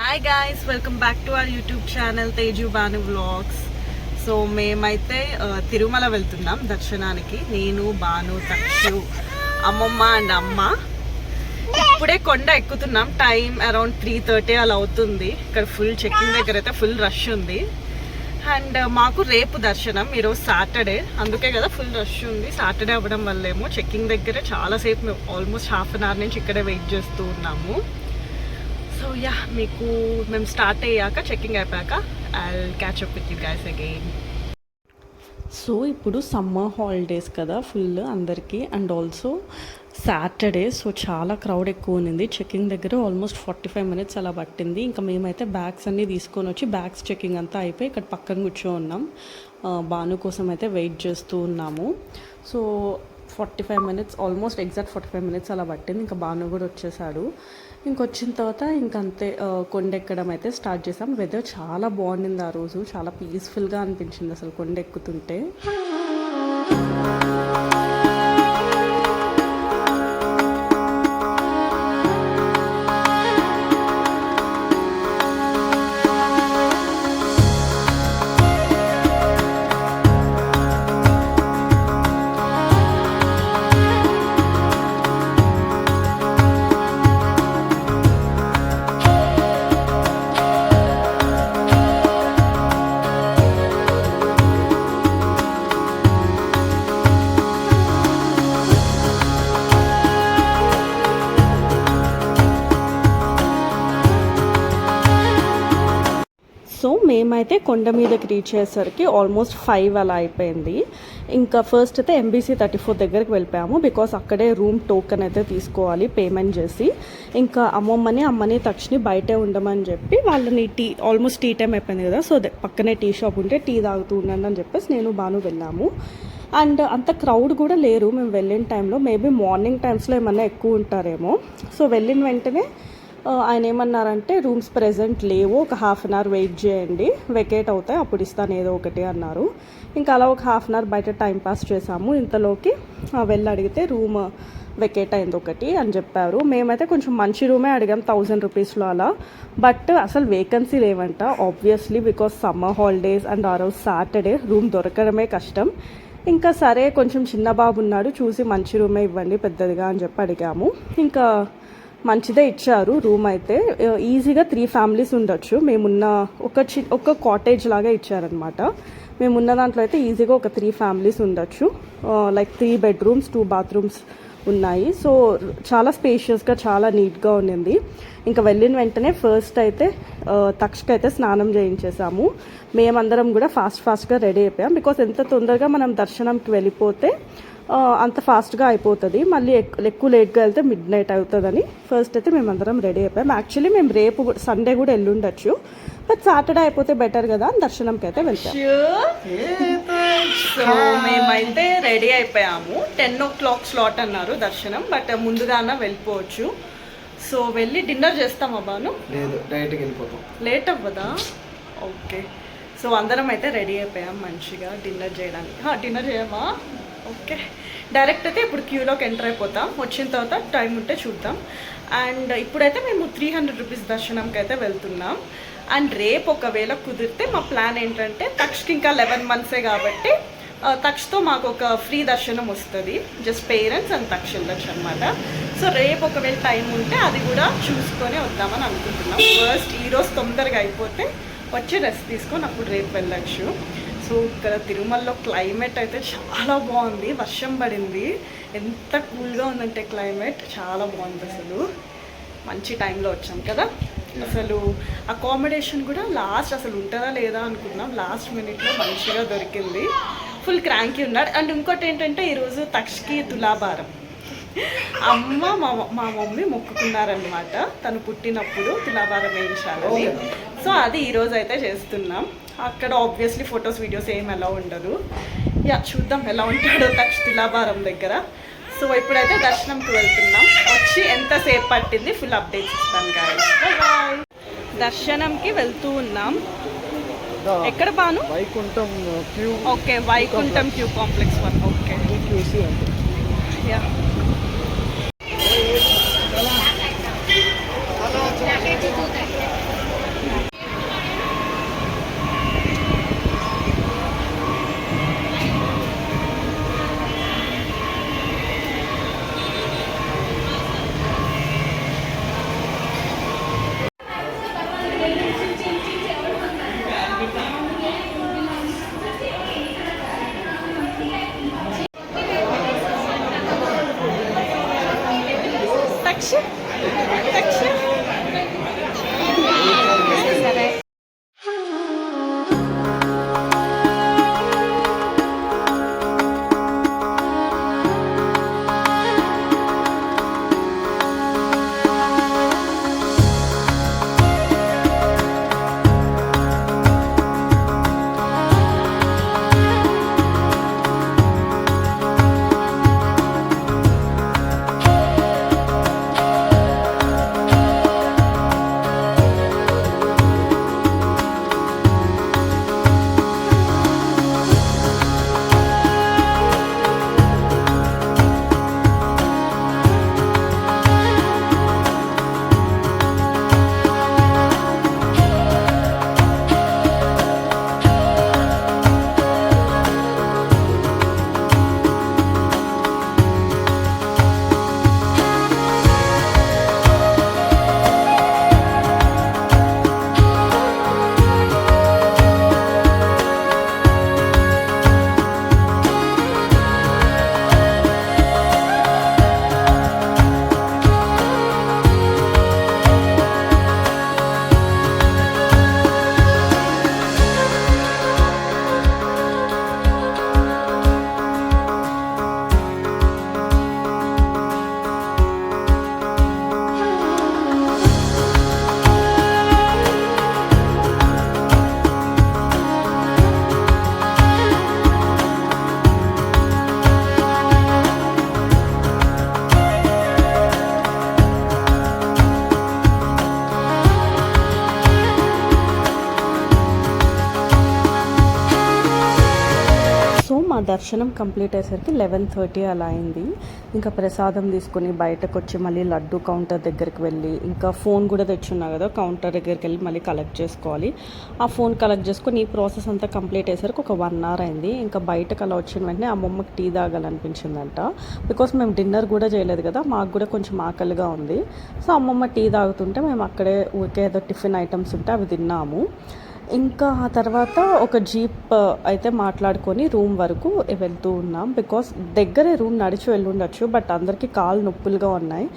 Hi guys, welcome back to our YouTube channel Teju Banu vlogs. So మేమైతే తిరుమల వెళ్తున్నాం దర్శనానికి. నేను, బాను, తక్షు, అమ్మమ్మ అండ్ అమ్మ ఇప్పుడే కొండ ఎక్కుతున్నాం. టైం అరౌండ్ 3:30 అలా అవుతుంది. ఇక్కడ ఫుల్ చెక్కింగ్ దగ్గర అయితే ఫుల్ రష్ ఉంది. అండ్ మాకు రేపు దర్శనం, ఈరోజు సాటర్డే, అందుకే కదా ఫుల్ రష్ ఉంది. సాటర్డే అవ్వడం వల్లేమో చెక్కింగ్ దగ్గర చాలాసేపు మేము ఆల్మోస్ట్ హాఫ్ అన్ అవర్ నుంచి ఇక్కడే వెయిట్ చేస్తూ ఉన్నాము. సో యా, మీకు మేము స్టార్ట్ అయ్యాక చెక్కింగ్ అయిపోయాక I'll catch up with you guys again. So ఇప్పుడు సమ్మర్ హాలిడేస్ కదా ఫుల్ అందరికీ, అండ్ ఆల్సో సాటర్డే. సో చాలా క్రౌడ్ ఎక్కువ ఉంది. చెక్కింగ్ దగ్గర ఆల్మోస్ట్ 45 minutes అలా పట్టింది. ఇంకా మేమైతే బ్యాగ్స్ అన్నీ తీసుకొని వచ్చి బ్యాగ్స్ చెక్కింగ్ అంతా అయిపోయి ఇక్కడ పక్కన కూర్చో ఉన్నాం. బాను కోసం అయితే వెయిట్ చేస్తూ ఉన్నాము. So 45 minutes, almost exact 45 minutes అలా పట్టింది. ఇంకా బాను కూడా వచ్చేసాడు. ఇంకొచ్చిన తర్వాత ఇంకంతే కొండ ఎక్కడం అయితే స్టార్ట్ చేసాం. వెదర్ చాలా బాగుండింది ఆ రోజు, చాలా పీస్ఫుల్గా అనిపించింది అసలు కొండ ఎక్కుతుంటే. సో మేమైతే కొండ మీదకి రీచ్ అయ్యేసరికి ఆల్మోస్ట్ 5 అలా అయిపోయింది. ఇంకా ఫస్ట్ అయితే MBC 34 దగ్గరికి వెళ్ళిపోయాము. బికాస్ అక్కడే రూమ్ టోకెన్ అయితే తీసుకోవాలి పేమెంట్ చేసి. ఇంకా అమ్మని తక్షని బయటే ఉండమని చెప్పి వాళ్ళని ఆల్మోస్ట్ టీ టైం అయిపోయింది కదా, సో పక్కనే టీ షాప్ ఉంటే టీ తాగుతూ ఉండండి అని చెప్పేసి నేను బాను వెళ్ళాము. అండ్ అంత క్రౌడ్ కూడా లేరు మేము వెళ్ళిన టైంలో. మేబీ మార్నింగ్ టైమ్స్లో ఏమన్నా ఎక్కువ ఉంటారేమో. సో వెళ్ళిన వెంటనే ఆయన ఏమన్నారంటే రూమ్స్ ప్రెజెంట్ లేవు, ఒక హాఫ్ అన్ అవర్ వెయిట్ చేయండి, వెకేట్ అవుతాయి అప్పుడు ఇస్తాను ఏదో ఒకటి అన్నారు. ఇంకా అలా ఒక హాఫ్ అన్ అవర్ బయట టైంపాస్ చేసాము. ఇంతలోకి వెళ్ళి అడిగితే రూమ్ వెకేట్ అయింది ఒకటి అని చెప్పారు. మేమైతే కొంచెం మంచి రూమే అడిగాం 1000 రూపీస్లో అలా. బట్ అసలు వేకెన్సీ లేవంట obviously, because summer holidays and ఆ రోజు సాటర్డే రూమ్ దొరకడమే కష్టం. ఇంకా సరే కొంచెం చిన్న బాబు ఉన్నాడు, చూసి మంచి రూమే ఇవ్వండి పెద్దదిగా అని చెప్పి అడిగాము. ఇంకా మంచిదే ఇచ్చారు రూమ్ అయితే. ఈజీగా 3 families ఉండొచ్చు. మేమున్న ఒక కాటేజ్ లాగా ఇచ్చారనమాట. మేమున్న దాంట్లో అయితే ఈజీగా ఒక 3 families ఉండొచ్చు. లైక్ 3 bedrooms 2 bathrooms ఉన్నాయి. సో చాలా స్పేషియస్గా చాలా నీట్గా ఉండింది. ఇంకా వెళ్ళిన వెంటనే ఫస్ట్ అయితే తక్షకి అయితే స్నానం చేయించేసాము. మేమందరం కూడా ఫాస్ట్గా రెడీ అయిపోయాం. బికాస్ ఎంత తొందరగా మనం దర్శనంకి వెళ్ళిపోతే అంత ఫాస్ట్గా అయిపోతుంది. మళ్ళీ ఎక్కువ లేట్గా వెళ్తే మిడ్నైట్ అవుతుందని ఫస్ట్ అయితే మేమందరం రెడీ అయిపోయాం. యాక్చువల్లీ మేము రేపు సండే కూడా వెళ్ళుండొచ్చు, బట్ సాటర్డే అయిపోతే బెటర్ కదా అని దర్శనంకి అయితే వెళ్తాం. సో మేమైతే రెడీ అయిపోయాము. 10 o'clock స్లాట్ అన్నారు దర్శనం, బట్ ముందుగానే వెళ్ళిపోవచ్చు. సో వెళ్ళి డిన్నర్ చేస్తామా బాను? లేట్ అవ్వదా? ఓకే. సో అందరం అయితే రెడీ అయిపోయాం మంచిగా డిన్నర్ చేయడానికి. డిన్నర్ చేయమా? ఓకే. డైరెక్ట్ అయితే ఇప్పుడు క్యూలోకి ఎంటర్ అయిపోతాం. వచ్చిన తర్వాత టైం ఉంటే చూద్దాం. అండ్ ఇప్పుడైతే మేము 300 రూపీస్ దర్శనంకి అయితే వెళ్తున్నాం. అండ్ రేపు ఒకవేళ కుదిరితే మా ప్లాన్ ఏంటంటే తక్షకి ఇంకా 11 months కాబట్టి తక్షతో మాకు ఒక ఫ్రీ దర్శనం వస్తుంది. జస్ట్ పేరెంట్స్ అండ్ తక్ష వెళ్ళొచ్చు అనమాట. సో రేపు ఒకవేళ టైం ఉంటే అది కూడా చూసుకొని వద్దామని అనుకుంటున్నాం. ఫస్ట్ ఈరోజు తొందరగా అయిపోతే వచ్చి రెస్ట్ తీసుకొని అప్పుడు రేపు వెళ్ళచ్చు. సో ఇక్కడ తిరుమలలో క్లైమేట్ అయితే చాలా బాగుంది. వర్షం పడింది, ఎంత కూల్గా ఉందంటే క్లైమేట్ చాలా బాగుంది. అసలు మంచి టైంలో వచ్చాం కదా. అసలు అకామిడేషన్ కూడా లాస్ట్ అసలు ఉంటుందా లేదా అనుకున్నాం, లాస్ట్ మినిట్లో మంచిగా దొరికింది. ఫుల్ క్రాంకీ ఉన్నాడు. అండ్ ఇంకోటి ఏంటంటే ఈరోజు తక్షకి తులాభారం. అమ్మ మా మమ్మీ మొక్కుకున్నారనమాట, తను పుట్టినప్పుడు తులాభారం వేయించాలని. సో అది ఈరోజు అయితే చేస్తున్నాం. అక్కడ ఆబ్వియస్లీ ఫొటోస్ వీడియోస్ ఏం ఎలా ఉండదు. యా, చూద్దాం ఎలా ఉంటాడో తక్ష తులాభారం దగ్గర. సో ఇప్పుడైతే దర్శనంకి వెళ్తున్నాం. వచ్చి ఎంతసేపు పట్టింది ఫుల్ అప్డేట్స్ ఇస్తాను గాయ్స్. బాయ్. దర్శనంకి వెళ్తూ ఉన్నాం. ఎక్కడ బాను? Vaikuntham queue. Okay, Vaikuntham queue complex 1. Okay. Yeah. దర్శనం కంప్లీట్ అయ్యేసరికి 11:30 అలా అయింది. ఇంకా ప్రసాదం తీసుకొని బయటకు వచ్చి మళ్ళీ లడ్డు కౌంటర్ దగ్గరికి వెళ్ళి, ఇంకా ఫోన్ కూడా తెచ్చున్నా కదా, కౌంటర్ దగ్గరికి వెళ్ళి మళ్ళీ కలెక్ట్ చేసుకోవాలి. ఆ ఫోన్ కలెక్ట్ చేసుకొని ఈ ప్రాసెస్ అంతా కంప్లీట్ అయ్యేసరికి ఒక 1 hour అయింది. ఇంకా బయటకు అలా వచ్చిన వెంటనే అమ్మమ్మకి టీ తాగాలనిపించిందంట. బికాస్ మేము డిన్నర్ కూడా చేయలేదు కదా, మాకు కూడా కొంచెం ఆకలిగా ఉంది. సో అమ్మమ్మ టీ తాగుతుంటే మేము అక్కడే ఊరికే ఏదో టిఫిన్ ఐటమ్స్ ఉంటే అవి తిన్నాము. ఇంకా ఆ తర్వాత ఒక జీప్ అయితే మాట్లాడుకొని రూమ్ వరకు వెళ్తూ ఉన్నాం. బికాస్ దగ్గరే రూమ్ నడిచి వెళ్ళుండొచ్చు, బట్ అందరికీ కాళ్ళు నొప్పులుగా ఉన్నాయి.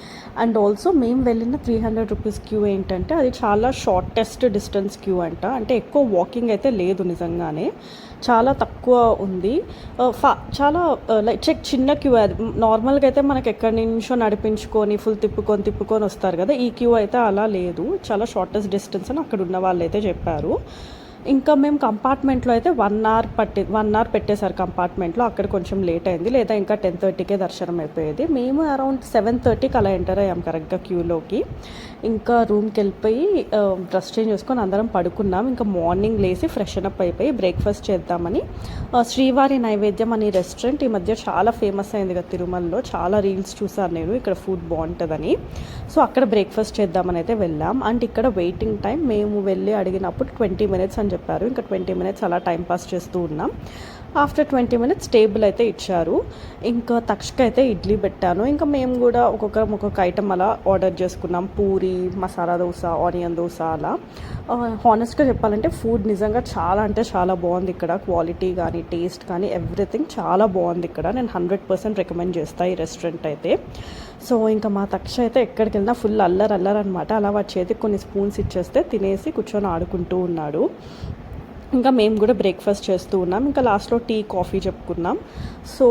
అండ్ ఆల్సో మేము వెళ్ళిన 300 రూపీస్ క్యూ ఏంటంటే అది చాలా షార్టెస్ట్ డిస్టెన్స్ క్యూ అంట. అంటే ఎక్కువ వాకింగ్ అయితే లేదు, నిజంగానే చాలా తక్కువ ఉంది. చాలా లైక్ చిన్న క్యూ. అది నార్మల్గా అయితే మనకి ఎక్కడి నుంచో నడిపించుకొని ఫుల్ తిప్పుకొని వస్తారు కదా, ఈ క్యూ అయితే అలా లేదు, చాలా షార్టెస్ట్ డిస్టెన్స్ అని అక్కడ ఉన్న వాళ్ళు అయితే చెప్పారు. ఇంకా మేము కంపార్ట్మెంట్లో అయితే 1 hour పెట్టేశారు కంపార్ట్మెంట్లో. అక్కడ కొంచెం లేట్ అయింది, లేదా ఇంకా 10:30కే దర్శనం అయిపోయేది. మేము అరౌండ్ 7:30కి అలా ఎంటర్ అయ్యాం కరెక్ట్గా క్యూలోకి. ఇంకా రూమ్కి వెళ్ళిపోయి డ్రెస్ చేంజ్ చేసుకొని అందరం పడుకున్నాం. ఇంకా మార్నింగ్ లేసి ఫ్రెషన్ అప్ అయిపోయి బ్రేక్ఫాస్ట్ చేద్దామని శ్రీవారి నైవేద్యం అనే రెస్టారెంట్ ఈ మధ్య చాలా ఫేమస్ అయింది కదా తిరుమలలో, చాలా రీల్స్ చూసాను నేను, ఇక్కడ ఫుడ్ బాగుంటుందని. సో అక్కడ బ్రేక్ఫాస్ట్ చేద్దామని అయితే వెళ్ళాం. అండ్ ఇక్కడ వెయిటింగ్ టైం మేము వెళ్ళి అడిగినప్పుడు 20 minutes అని చెప్పారు. ఇంకా 20 minutes అలా టైం పాస్ చేస్తూ ఉన్నాం. ఆఫ్టర్ 20 minutes టేబుల్ అయితే ఇచ్చారు. ఇంకా తక్షక అయితే ఇడ్లీ పెట్టాను. ఇంకా మేము కూడా ఒక్కొక్క ఐటమ్ అలా ఆర్డర్ చేసుకున్నాం. పూరి, మసాలా దోశ, ఆనియన్ దోశ అలా. హానెస్ట్గా చెప్పాలంటే ఫుడ్ నిజంగా చాలా అంటే చాలా బాగుంది ఇక్కడ. క్వాలిటీ కానీ టేస్ట్ కానీ ఎవ్రీథింగ్ చాలా బాగుంది ఇక్కడ. నేను 100% రికమెండ్ చేస్తాను ఈ రెస్టారెంట్ అయితే. సో ఇంకా మా తక్ష అయితే ఎక్కడికి వెళ్ళినా ఫుల్ అల్లరన్నమాట. అలా వాడి చేతికి కొన్ని స్పూన్స్ ఇచ్చేస్తే తినేసి కూర్చొని ఆడుకుంటూ ఉన్నాడు. ఇంకా మేము కూడా బ్రేక్ఫాస్ట్ చేస్తూ ఉన్నాం. ఇంకా లాస్ట్లో టీ, కాఫీ చెప్పుకున్నాం. సో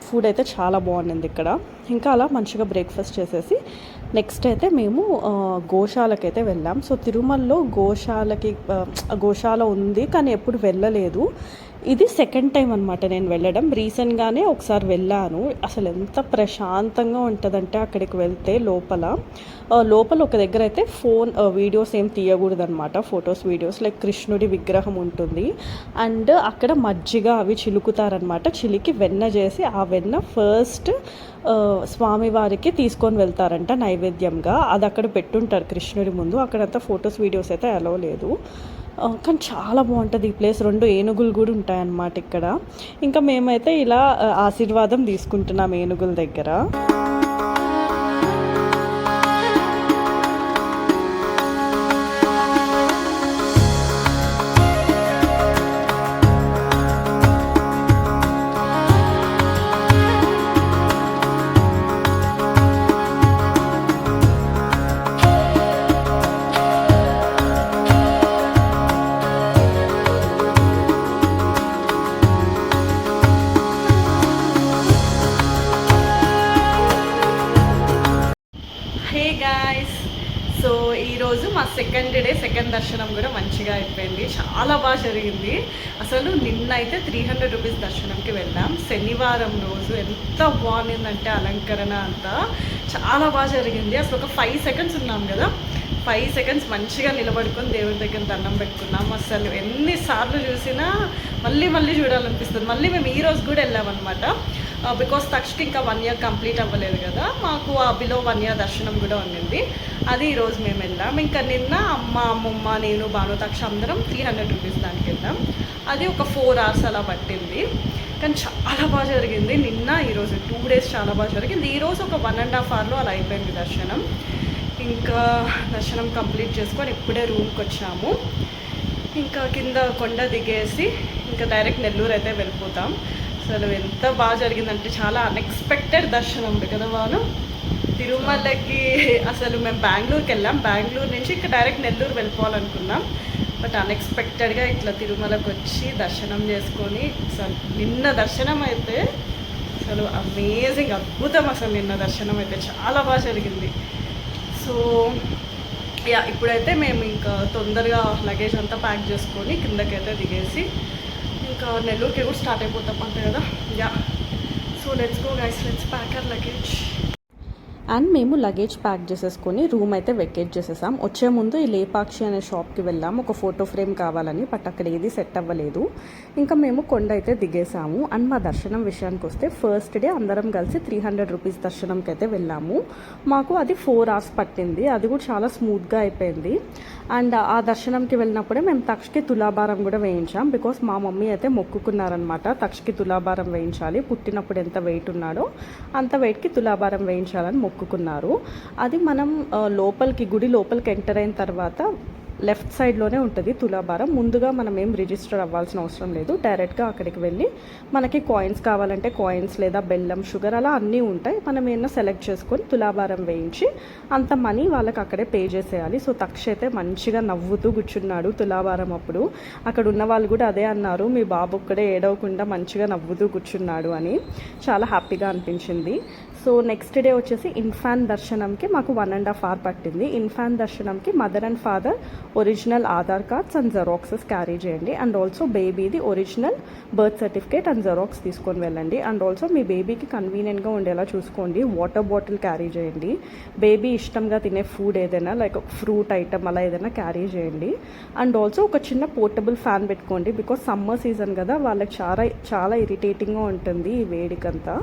ఫుడ్ అయితే చాలా బాగుంది ఇక్కడ. ఇంకా అలా మంచిగా బ్రేక్ఫాస్ట్ చేసేసి నెక్స్ట్ అయితే మేము గోశాలకి అయితే వెళ్ళాం. సో తిరుమలలో గోశాల ఉంది, కానీ ఎప్పుడు వెళ్ళలేదు. ఇది సెకండ్ టైం అనమాట నేను వెళ్ళడం. రీసెంట్గానే ఒకసారి వెళ్ళాను. అసలు ఎంత ప్రశాంతంగా ఉంటుందంటే అక్కడికి వెళ్తే లోపల ఒక దగ్గర అయితే వీడియోస్ ఏం తీయకూడదు అనమాట, ఫొటోస్ వీడియోస్. లైక్ కృష్ణుడి విగ్రహం ఉంటుంది అండ్ అక్కడ మజ్జిగ అవి చిలుకుతారనమాట. చిలికి వెన్న చేసి ఆ వెన్న ఫస్ట్ స్వామివారికి తీసుకొని వెళ్తారంట నైవేద్యంగా. అది అక్కడ పెట్టుంటారు కృష్ణుడి ముందు. అక్కడంతా ఫొటోస్ వీడియోస్ అయితే అలౌ లేదు. కానీ చాలా బాగుంటుంది ఈ ప్లేస్. 2 ఏనుగులు కూడా ఉంటాయన్నమాట ఇక్కడ. ఇంకా మేమైతే ఇలా ఆశీర్వాదం తీసుకుంటున్నాం ఏనుగుల దగ్గర. సో ఈరోజు మా సెకండ్ దర్శనం కూడా మంచిగా అయిపోయింది. చాలా బాగా జరిగింది. అసలు నిన్న అయితే 300 రూపీస్ దర్శనంకి వెళ్ళాం. శనివారం రోజు ఎంత బాగుండిందంటే అలంకరణ అంతా చాలా బాగా జరిగింది. అసలు ఒక 5 seconds ఉన్నాం కదా, 5 seconds మంచిగా నిలబడుకొని దేవుడి దగ్గర దండం పెట్టుకున్నాం. అసలు ఎన్నిసార్లు చూసినా మళ్ళీ చూడాలనిపిస్తుంది. మళ్ళీ మేము ఈరోజు కూడా వెళ్ళామన్నమాట. బికాస్ తక్షకి ఇంకా 1 year కంప్లీట్ అవ్వలేదు కదా, మాకు ఆ బిలో 1 year దర్శనం కూడా ఉండింది. అది ఈరోజు మేము వెళ్ళాం. ఇంకా నిన్న అమ్మమ్మ, నేను, భాను, తక్ష అందరం 300 రూపీస్ దానికి వెళ్ళాం. అది ఒక 4 hours అలా పట్టింది. కానీ చాలా బాగా జరిగింది. నిన్న ఈరోజు 2 days చాలా బాగా జరిగింది. ఈరోజు ఒక 1.5 hourలో అలా అయిపోయింది దర్శనం. ఇంకా దర్శనం కంప్లీట్ చేసుకొని ఇప్పుడే రూమ్కి వచ్చాము. ఇంకా కింద కొండ దిగేసి ఇంకా డైరెక్ట్ నెల్లూరు అయితే వెళ్ళిపోతాం. అసలు ఎంత బాగా జరిగిందంటే చాలా అన్ఎక్స్పెక్టెడ్ దర్శనం కదా వాను. తిరుమలకి అసలు మేము బెంగళూరుకి వెళ్ళాం. బెంగళూరు నుంచి ఇంకా డైరెక్ట్ నెల్లూరు వెళ్ళిపోవాలనుకున్నాం. బట్ అన్ఎక్స్పెక్టెడ్గా ఇట్లా తిరుమలకు వచ్చి దర్శనం చేసుకొని అసలు నిన్న దర్శనం అయితే అసలు అమేజింగ్, అద్భుతం. అసలు నిన్న దర్శనం అయితే చాలా బాగా జరిగింది. సో ఇప్పుడైతే మేము ఇంకా తొందరగా లగేజ్ అంతా ప్యాక్ చేసుకొని కిందకైతే దిగేసి ఇంకా నెల్లూరుకి కూడా స్టార్ట్ అయిపోతాం అంతే కదా. So let's go guys, let's pack our luggage. And మేము లగేజ్ ప్యాక్ చేసేసుకొని రూమ్ అయితే వెకేట్ చేసేసాం. వచ్చే ముందు ఈ లేపాక్షి అనే షాప్కి వెళ్ళాం ఒక ఫోటో ఫ్రేమ్ కావాలని, బట్ అక్కడ ఏది సెట్ అవ్వలేదు. ఇంకా మేము కొండ అయితే దిగేసాము. అండ్ మా దర్శనం విషయానికి వస్తే ఫస్ట్ డే అందరం కలిసి 300 రూపీస్ దర్శనంకి అయితే వెళ్ళాము. మాకు అది 4 hours పట్టింది. అది కూడా చాలా స్మూత్గా అయిపోయింది. అండ్ ఆ దర్శనంకి వెళ్ళినప్పుడే మేము తక్షకి తులాభారం కూడా వేయించాం. బికాస్ మా మమ్మీ అయితే మొక్కుకున్నారనమాట, తక్షకి తులాభారం వేయించాలి, పుట్టినప్పుడు ఎంత వెయిట్ ఉన్నాడో అంత వెయిట్కి తులాభారం వేయించాలని మొక్కుకున్నారు. అది మనం లోపలికి గుడి లోపలికి ఎంటర్ అయిన తర్వాత లెఫ్ట్ సైడ్లోనే ఉంటుంది తులాభారం. ముందుగా మనం ఏం రిజిస్టర్ అవ్వాల్సిన అవసరం లేదు. డైరెక్ట్గా అక్కడికి వెళ్ళి మనకి కాయిన్స్ కావాలంటే కాయిన్స్, లేదా బెల్లం, షుగర్ అలా అన్నీ ఉంటాయి. మనం ఏమైనా సెలెక్ట్ చేసుకొని తులాభారం వేయించి అంత మనీ వాళ్ళకి అక్కడే పే చేసేయాలి. సో తక్ష అయితే మంచిగా నవ్వుతూ కూర్చున్నాడు తులాభారం అప్పుడు. అక్కడ ఉన్న వాళ్ళు కూడా అదే అన్నారు, మీ బాబు ఒక్కడే ఏడవకుండా మంచిగా నవ్వుతూ కూర్చున్నాడు అని. చాలా హ్యాపీగా అనిపించింది. సో నెక్స్ట్ డే వచ్చేసి ఇన్ఫాన్ దర్శనంకి మాకు 1.5 hour పట్టింది. ఇన్ఫాన్ దర్శనంకి mother and father original Aadhaar cards and xeroxes carry చేయండి. అండ్ ఆల్సో బేబీది original birth certificate and xerox తీసుకొని వెళ్ళండి. అండ్ ఆల్సో మీ బేబీకి కన్వీనియంట్గా ఉండేలా చూసుకోండి. వాటర్ బాటిల్ క్యారీ చేయండి. బేబీ ఇష్టంగా తినే ఫుడ్ ఏదైనా లైక్ ఫ్రూట్ ఐటమ్ అలా ఏదైనా క్యారీ చేయండి. అండ్ ఆల్సో ఒక చిన్న పోర్టబుల్ ఫ్యాన్ పెట్టుకోండి. బికాస్ సమ్మర్ సీజన్ కదా, వాళ్ళకి చాలా ఇరిటేటింగ్గా ఉంటుంది ఈ వేడికంతా.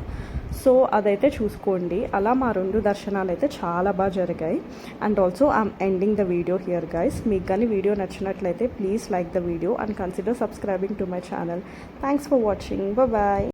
సో అదైతే చూసుకోండి. అలా మా 2 దర్శనాలు అయితే చాలా బాగా జరిగాయి. And also I'm ending the video here guys. మీకు కానీ వీడియో నచ్చినట్లయితే please like the video and consider subscribing to my channel. Thanks for watching. Bye.